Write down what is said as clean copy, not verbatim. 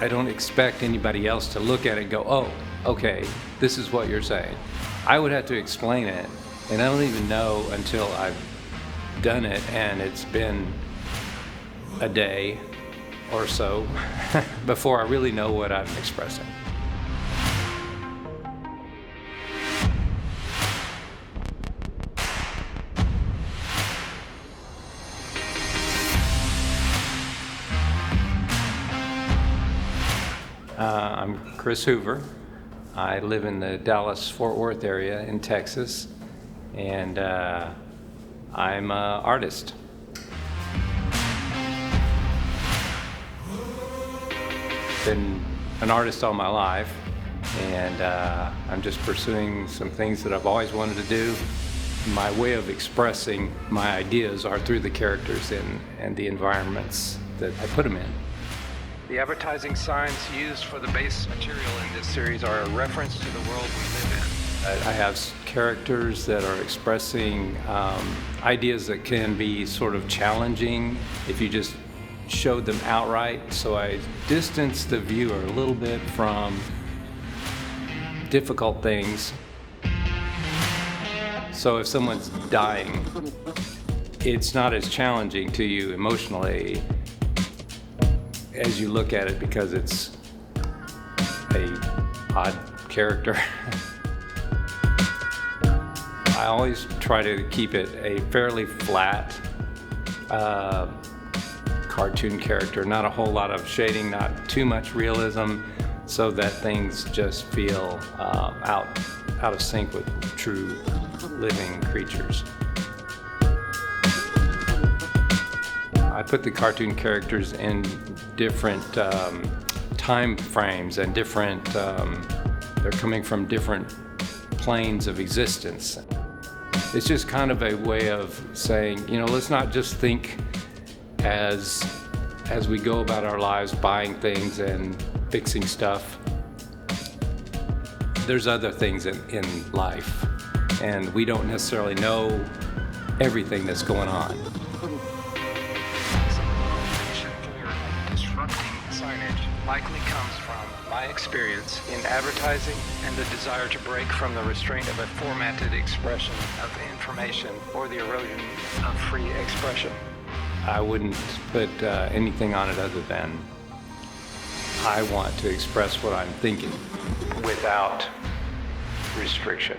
I don't expect anybody else to look at it and go, oh, okay, this is what you're saying. I would have to explain it, and I don't even know until I've done it and it's been a day or so before I really know what I'm expressing. I'm Chris Hoover. I live in the Dallas-Fort Worth area in Texas, and I'm an artist. Been an artist all my life, and I'm just pursuing some things that I've always wanted to do. My way of expressing my ideas are through the characters and the environments that I put them in. The advertising signs used for the base material in this series are a reference to the world we live in. I have characters that are expressing ideas that can be sort of challenging if you just showed them outright. So I distance the viewer a little bit from difficult things. So if someone's dying, it's not as challenging to you emotionally as you look at it because it's a odd character. I always try to keep it a fairly flat cartoon character, not a whole lot of shading, not too much realism, so that things just feel out of sync with true living creatures. I put the cartoon characters in different time frames and different, they're coming from different planes of existence. It's just kind of a way of saying, you know, let's not just think as we go about our lives buying things and fixing stuff. There's other things in life, and we don't necessarily know everything that's going on. Signage likely comes from my experience in advertising and the desire to break from the restraint of a formatted expression of information or the erosion of free expression. I wouldn't put anything on it other than I want to express what I'm thinking without restriction.